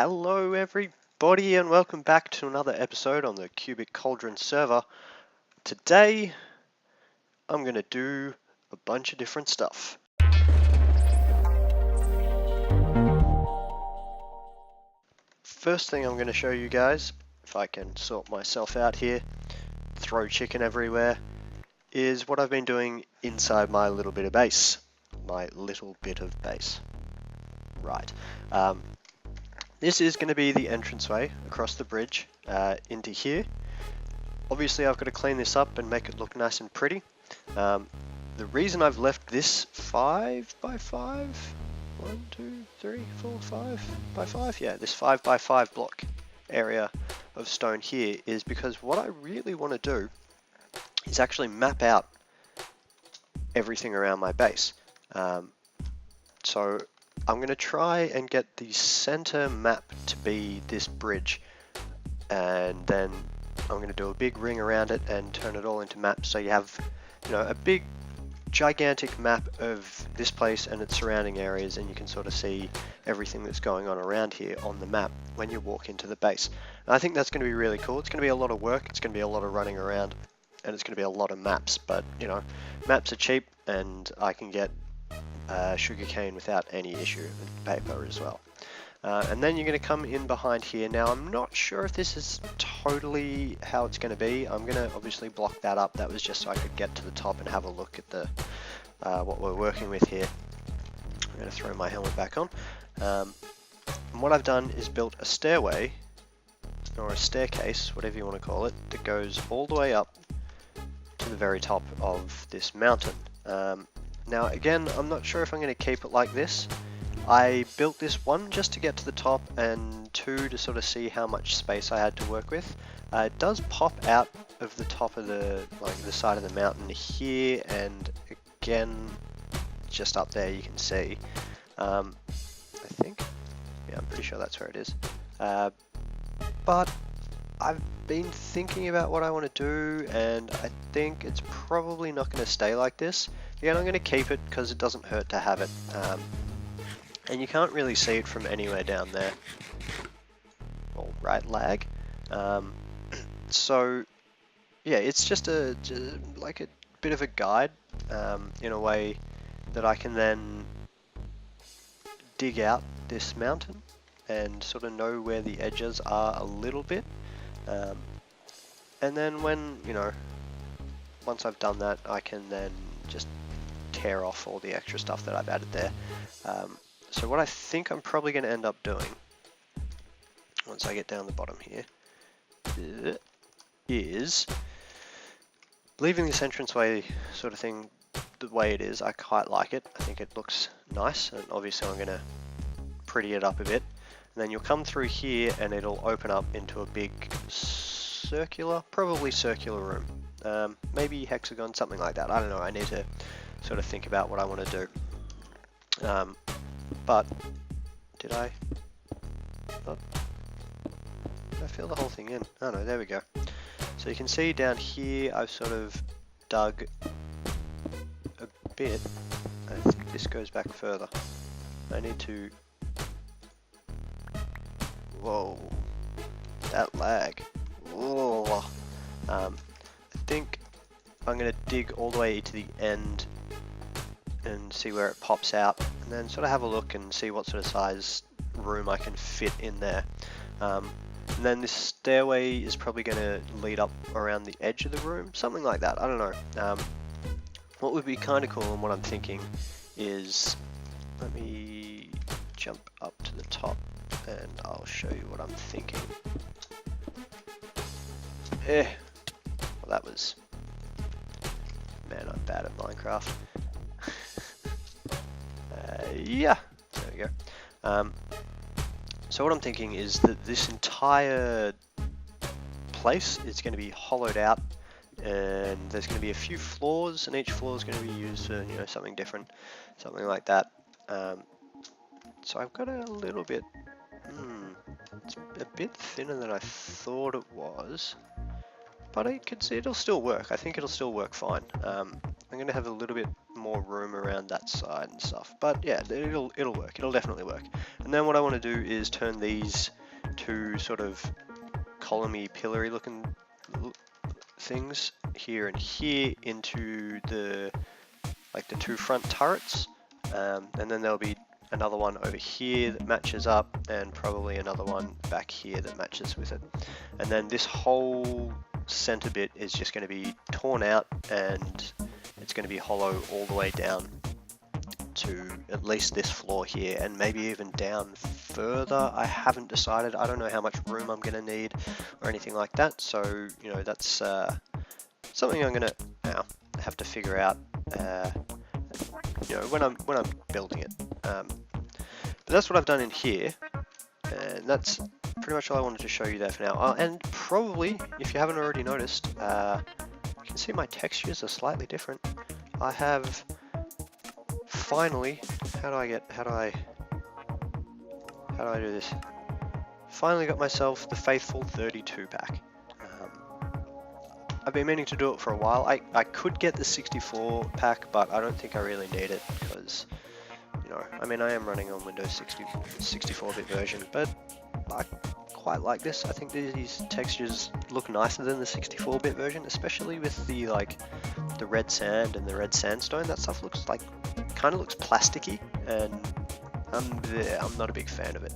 Hello everybody and welcome back to another episode on the Cubic Cauldron server. Today I'm going to do a bunch of different stuff. First thing I'm going to show you guys, if I can sort myself out here, throw chicken everywhere, is what I've been doing inside my little bit of base. Right. This is going to be the entranceway across the bridge into here. Obviously I've got to clean this up and make it look nice and pretty. The reason I've left this 5 by 5, 1, 2, 3, 4, 5 by 5, yeah, this 5 by 5 block area of stone here is because what I really want to do is actually map out everything around my base. So I'm going to try and get the center map to be this bridge, and then I'm going to do a big ring around it and turn it all into maps, so you have, you know, a big gigantic map of this place and its surrounding areas, and you can sort of see everything that's going on around here on the map when you walk into the base. And I think that's going to be really cool. It's going to be a lot of work, it's going to be a lot of running around, and it's going to be a lot of maps, but you know, maps are cheap and I can get sugarcane without any issue, and paper as well. And then you're going to come in behind here. Now I'm not sure if this is totally how it's going to be. I'm going to obviously block that up. That was just so I could get to the top and have a look at the what we're working with here. I'm going to throw my helmet back on. And what I've done is built a stairway, or a staircase, whatever you want to call it, that goes all the way up to the very top of this mountain. Now again, I'm not sure if I'm going to keep it like this. I built this, one, just to get to the top, and two, to sort of see how much space I had to work with. It does pop out of the top of the side of the mountain here, and again, just up there you can see. I think, yeah, I'm pretty sure that's where it is. But I've been thinking about what I want to do, and I think it's probably not going to stay like this. Again, I'm going to keep it because it doesn't hurt to have it. And you can't really see it from anywhere down there. All right, lag. So yeah, it's just like a bit of a guide in a way that I can then dig out this mountain and sort of know where the edges are a little bit. And then when, you know, once I've done that, I can then just tear off all the extra stuff that I've added there. So what I think I'm probably going to end up doing, once I get down the bottom here, is leaving this entranceway sort of thing the way it is. I quite like it. I think it looks nice, and obviously I'm going to pretty it up a bit. And then you'll come through here and it'll open up into a big circular, probably circular room. Maybe hexagon, something like that. I don't know. I need to sort of think about what I want to do. But did I fill the whole thing in? Oh no, there we go. So you can see down here I've sort of dug a bit. I think this goes back further. I need to... Whoa, that lag. Whoa. I think I'm going to dig all the way to the end and see where it pops out, and then sort of have a look and see what sort of size room I can fit in there. And then this stairway is probably going to lead up around the edge of the room, something like that. I don't know. What would be kind of cool, and what I'm thinking is, let me jump up to the top and I'll show you what I'm thinking. Well, that was... Man, I'm bad at Minecraft. Yeah, there we go. So what I'm thinking is that this entire place is going to be hollowed out, and there's going to be a few floors, and each floor is going to be used for, you know, something different, something like that. So I've got a little bit, it's a bit thinner than I thought it was, but I could see it'll still work. I think it'll still work fine. I'm going to have a little bit more more room around that side and stuff. But yeah, it'll work. It'll definitely work. And then what I want to do is turn these two sort of columny, pillar-y looking things here and here into the two front turrets, and then there'll be another one over here that matches up, and probably another one back here that matches with it. And then this whole center bit is just going to be torn out, and it's going to be hollow all the way down to at least this floor here, and maybe even down further. I haven't decided. I don't know how much room I'm going to need or anything like that, so you know, that's something I'm going to have to figure out you know, when I'm building it. But that's what I've done in here, and that's pretty much all I wanted to show you there for now. And probably, if you haven't already noticed, you can see my textures are slightly different. I have finally, how do I do this? Finally got myself the faithful 32 pack. I've been meaning to do it for a while. I could get the 64 pack, but I don't think I really need it because, you know, I mean, I am running on Windows 64-bit version, but I quite like this. I think these textures look nicer than the 64-bit version, especially with the the red sand and the red sandstone. That stuff looks kind of looks plasticky, and I'm not a big fan of it.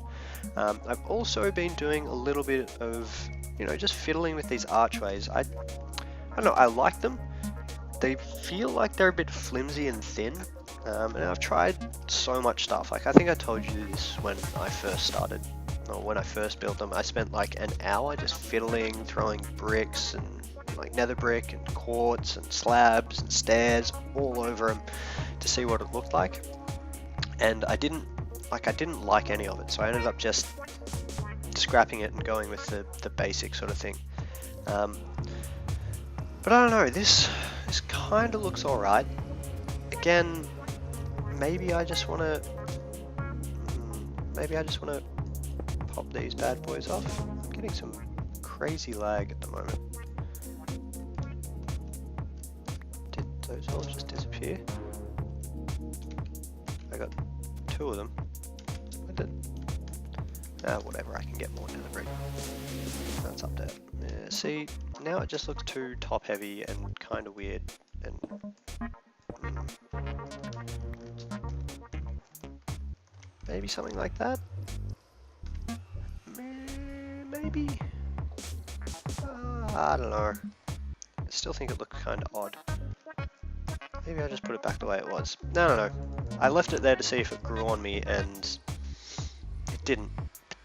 I've also been doing a little bit of, you know, just fiddling with these archways. I don't know, I like them. They feel like they're a bit flimsy and thin, and I've tried so much stuff. Like, I think I told you this when I first started, or when I first built them. I spent like an hour just fiddling, throwing bricks and like nether brick and quartz and slabs and stairs all over them to see what it looked like. And I didn't like any of it, so I ended up just scrapping it and going with the basic sort of thing. But I don't know, this kind of looks alright. Again, maybe I just want to pop these bad boys off. I'm getting some crazy lag at the moment. Did those all just disappear? I got two of them. I did. Whatever, I can get more nether brick. That's up there. Yeah, see, now it just looks too top heavy and kind of weird. And maybe something like that. Maybe. I don't know. I still think it looks kind of odd. Maybe I just put it back the way it was. No. I left it there to see if it grew on me, and it didn't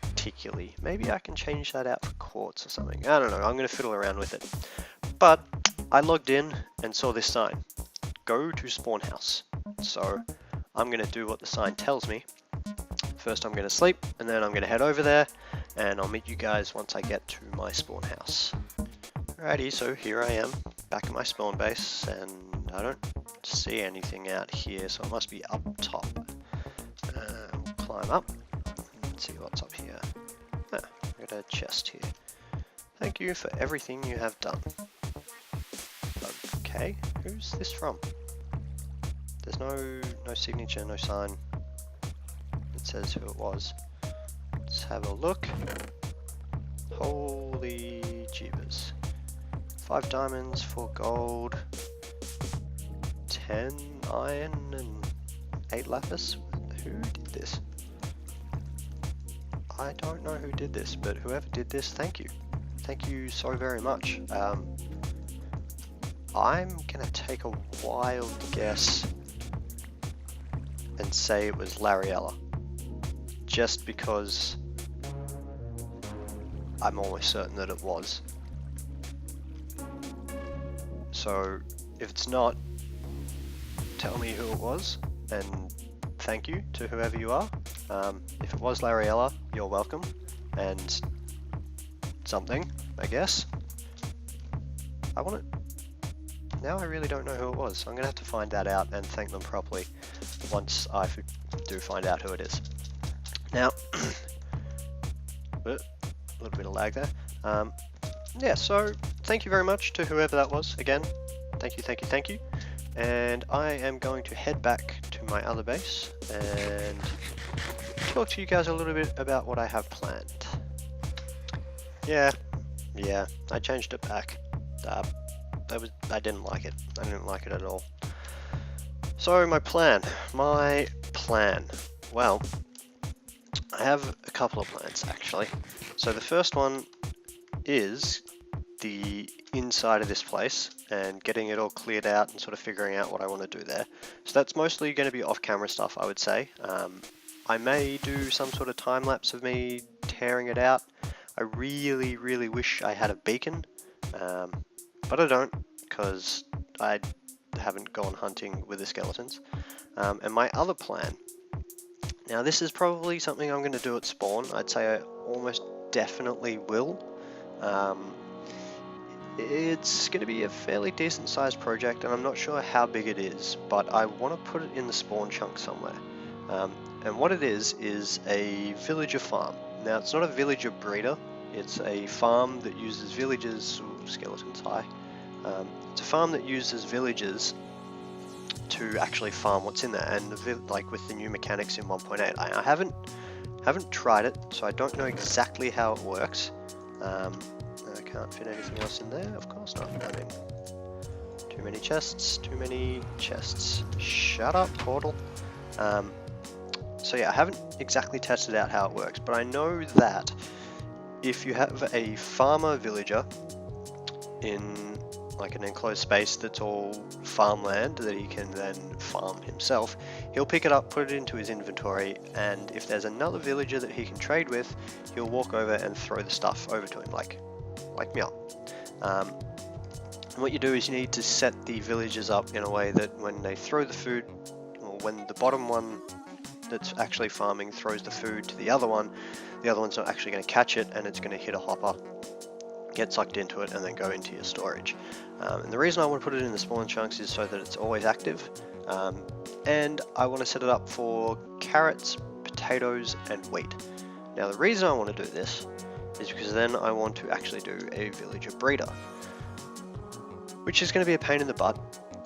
particularly. Maybe I can change that out for quartz or something. I don't know. I'm going to fiddle around with it. But I logged in and saw this sign. Go to spawn house. So I'm going to do what the sign tells me. First I'm going to sleep, and then I'm going to head over there, and I'll meet you guys once I get to my spawn house. Alrighty, so here I am, back at my spawn base, and I don't see anything out here, so it must be up top. We'll climb up. Let's see what's up here. I got a chest here. Thank you for everything you have done. Okay, who's this from? There's no signature, no sign. It says who it was. Let's have a look. Holy jeebus. 5 diamonds, 4 gold, 10 iron, and 8 lapis. Who did this? I don't know who did this, but whoever did this, thank you. Thank you so very much. I'm gonna take a wild guess and say it was Lariella. Just because I'm almost certain that it was. So if it's not, tell me who it was, and thank you to whoever you are. If it was Lariella, you're welcome, and something, I guess. I want it. Now I really don't know who it was, so I'm going to have to find that out and thank them properly once I do find out who it is. Now, a little bit of lag there. Yeah, so thank you very much to whoever that was. Again, thank you. and I am going to head back to my other base and talk to you guys a little bit about what I have planned. Yeah, I changed it back. I didn't like it. I didn't like it at all. So my plan. Well, I have a couple of plans actually. So the first one is the inside of this place and getting it all cleared out and sort of figuring out what I want to do there. So that's mostly going to be off-camera stuff, I would say. I may do some sort of time lapse of me tearing it out. I really, really wish I had a beacon, but I don't because I haven't gone hunting with the skeletons. And my other plan, now this is probably something I'm going to do at spawn. I'd say I almost definitely will. It's going to be a fairly decent sized project and I'm not sure how big it is, but I want to put it in the spawn chunk somewhere. And what it is a villager farm. Now it's not a villager breeder, it's a farm that uses villagers, skeletons high. It's a farm that uses villagers to actually farm what's in there, and like with the new mechanics in 1.8. I haven't tried it, so I don't know exactly how it works. I can't fit anything else in there, of course not. I mean, too many chests. Shut up, portal. So yeah, I haven't exactly tested out how it works, but I know that if you have a farmer villager in like an enclosed space that's all farmland that he can then farm himself, he'll pick it up, put it into his inventory, and if there's another villager that he can trade with, he'll walk over and throw the stuff over to him, like meow. And what you do is you need to set the villagers up in a way that when they throw the food, or when the bottom one that's actually farming throws the food to the other one's not actually going to catch it, and it's going to hit a hopper, get sucked into it, and then go into your storage. And the reason I want to put it in the spawn chunks is so that it's always active, and I want to set it up for carrots, potatoes, and wheat. Now the reason I want to do this is because then I want to actually do a villager breeder, which is going to be a pain in the butt,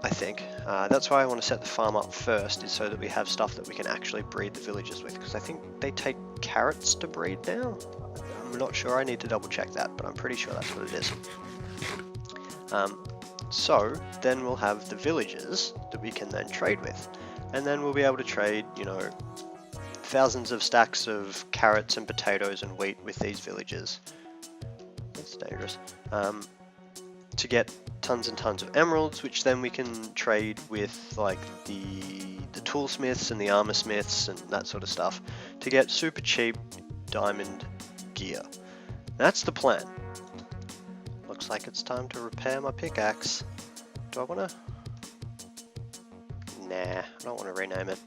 I think. That's why I want to set the farm up first, is so that we have stuff that we can actually breed the villagers with, because I think they take carrots to breed now. I'm not sure, I need to double check that, but I'm pretty sure that's what it is. So then we'll have the villagers that we can then trade with, and then we'll be able to trade, you know, thousands of stacks of carrots and potatoes and wheat with these villagers. That's dangerous. To get tons and tons of emeralds, which then we can trade with like the toolsmiths and the armor smiths and that sort of stuff to get super cheap diamond gear. That's the plan. Looks like it's time to repair my pickaxe. Do I want to? Nah, I don't want to rename it.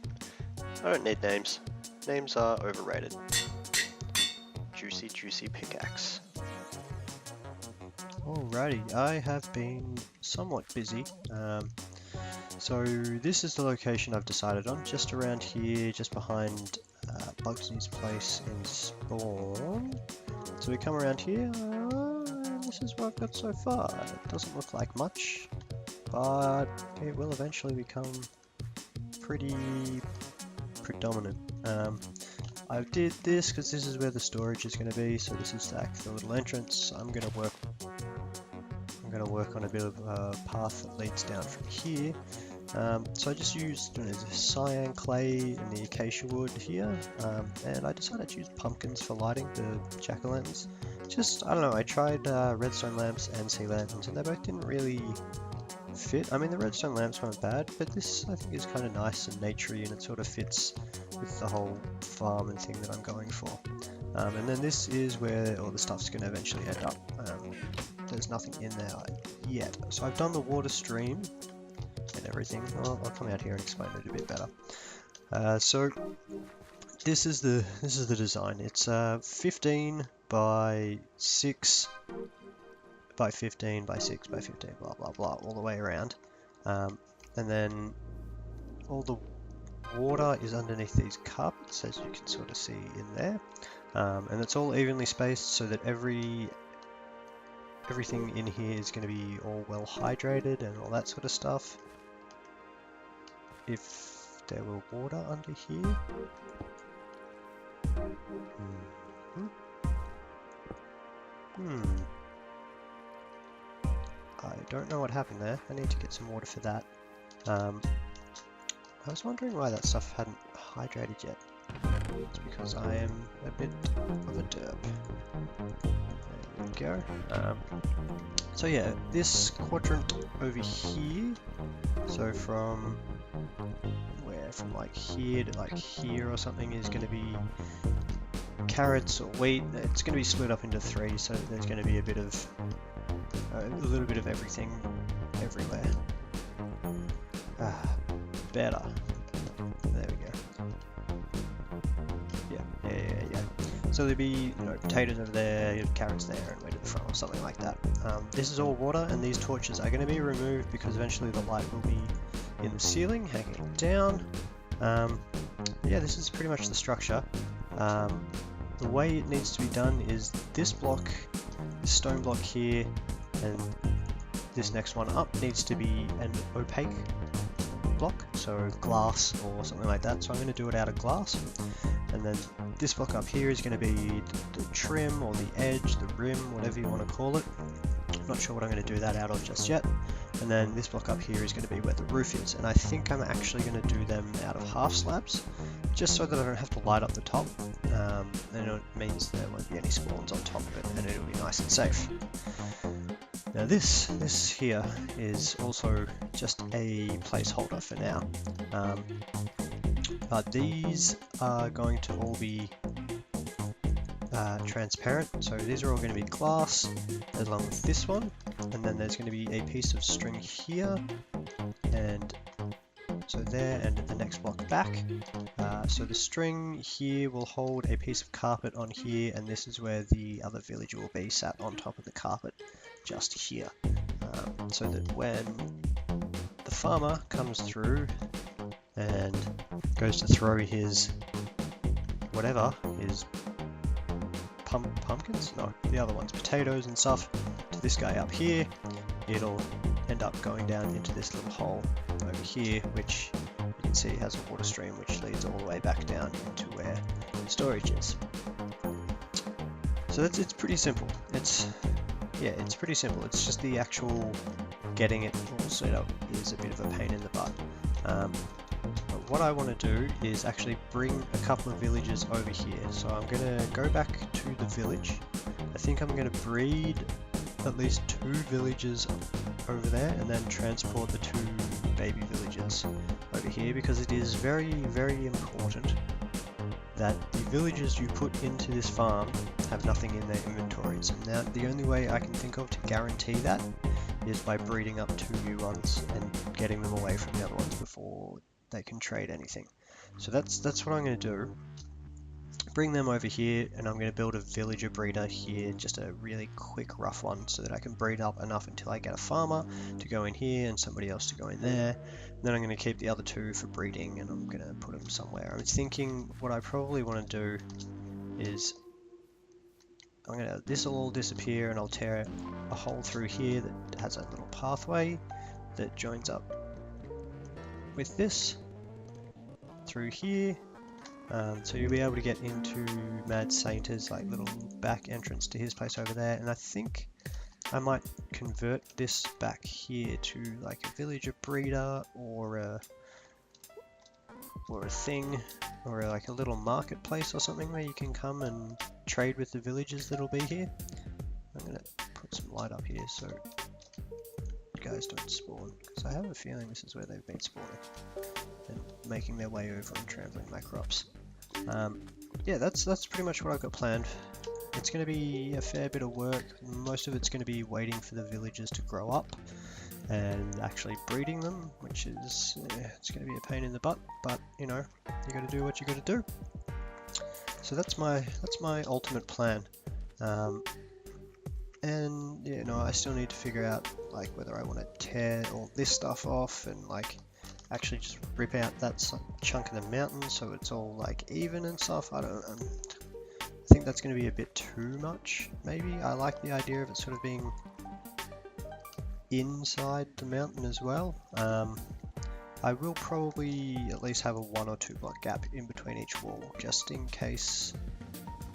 I don't need names. Names are overrated. Juicy pickaxe. Alrighty, I have been somewhat busy. So this is the location I've decided on, just around here, just behind Bugsy's place in Spawn. So we come around here, and this is what I've got so far. It doesn't look like much, but it will eventually become pretty predominant. I did this because this is where the storage is going to be, so this is like the little entrance. I'm going to work on a bit of a path that leads down from here. So I just used cyan clay and the acacia wood here, and I decided to use pumpkins for lighting the jack-o'-lanterns. Just, I don't know, I tried redstone lamps and sea lanterns, and they both didn't really fit. I mean, the redstone lamps weren't bad, but this I think is kind of nice and naturey, and it sort of fits with the whole farm and thing that I'm going for. And then this is where all the stuff's going to eventually end up. There's nothing in there yet. So I've done the water stream and everything. I'll come out here and explain it a bit better. So this is the design. It's 15 by 6 by 15 by 6 by 15, blah blah blah, all the way around. And then all the water is underneath these cups, as you can sort of see in there. And it's all evenly spaced so that everything in here is going to be all well hydrated and all that sort of stuff. if there were water under here. I don't know what happened there. I need to get some water for that. I was wondering why that stuff hadn't hydrated yet. It's because I am a bit of a derp. There we go. So yeah, this quadrant over here, so from where, from like here to like here or something, is going to be carrots or wheat. It's going to be split up into 3, so there's going to be a little bit of everything everywhere. Better. There we go. Yeah. So there'd be, potatoes over there, carrots there, and wheat at the front, or something like that. This is all water, and these torches are going to be removed because eventually the light will be in the ceiling, hanging down. Yeah, this is pretty much the structure. The way it needs to be done is this block, this stone block here, and this next one up needs to be an opaque block, so glass or something like that. So I'm going to do it out of glass, and then this block up here is going to be the trim or the edge, the rim, whatever you want to call it. I'm not sure what I'm going to do that out of just yet. And then this block up here is going to be where the roof is, and I think I'm actually going to do them out of half slabs, just so that I don't have to light up the top. And it means there won't be any spawns on top of it, and it'll be nice and safe. Now this here is also just a placeholder for now, but these are going to all be transparent, so these are all going to be glass along with this one, and then there's going to be a piece of string here, and so there, and the next block back. So the string here will hold a piece of carpet on here, and this is where the other villager will be, sat on top of the carpet just here, so that when the farmer comes through and goes to throw his whatever, his pumpkins? No, the other ones, potatoes and stuff, to this guy up here, it'll end up going down into this little hole over here, which you can see has a water stream which leads all the way back down into where the storage is. So it's pretty simple. It's pretty simple. It's just the actual getting it all set up is a bit of a pain in the butt. But what I want to do is actually bring a couple of villagers over here. So I'm going to go back to the village. I think I'm going to breed at least 2 villagers over there, and then transport the 2 baby villagers over here, because it is very, very important that the villagers you put into this farm have nothing in their inventories. And now the only way I can think of to guarantee that is by breeding up 2 new ones and getting them away from the other ones before they can trade anything. So that's what I'm going to do. Bring them over here, and I'm going to build a villager breeder here, just a really quick rough one, so that I can breed up enough until I get a farmer to go in here and somebody else to go in there. And then I'm going to keep the other 2 for breeding, and I'm going to put them somewhere. I was thinking what I probably want to do is this will all disappear, and I'll tear a hole through here that has a little pathway that joins up with this through here. So you'll be able to get into Mad Sainter's like little back entrance to his place over there, and I think I might convert this back here to like a villager breeder or a thing, or like a little marketplace or something where you can come and trade with the villagers that'll be here. I'm gonna put some light up here so guys don't spawn, because I have a feeling this is where they've been spawning and making their way over and trampling my crops. Yeah, that's pretty much what I've got planned. It's going to be a fair bit of work. Most of it's going to be waiting for the villagers to grow up and actually breeding them, which is it's going to be a pain in the butt, but you know, you got to do what you got to do. So that's my ultimate plan. And you know, I still need to figure out like whether I want to tear all this stuff off and like actually just rip out that chunk of the mountain so it's all like even and stuff. I think that's going to be a bit too much. Maybe I like the idea of it sort of being I will probably at least have a 1 or 2 block gap in between each wall, just in case.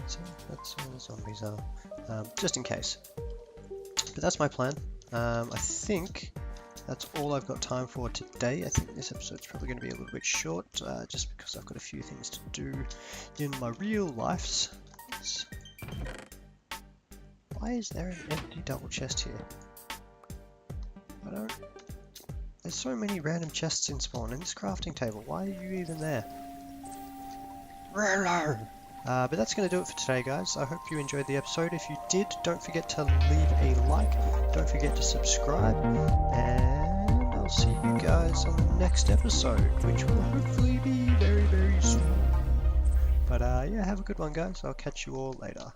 So that's where the zombies are, just in case. But that's my plan. I think that's all I've got time for today. I think this episode's probably going to be a little bit short, just because I've got a few things to do in my real lives. Why is there an empty double chest here? There's so many random chests in spawn in this crafting table. Why are you even there? But that's going to do it for today, guys. I hope you enjoyed the episode. If you did, don't forget to leave a like. Don't forget to subscribe. And I'll see you guys on the next episode, which will hopefully be very, very soon. But yeah, have a good one, guys. I'll catch you all later.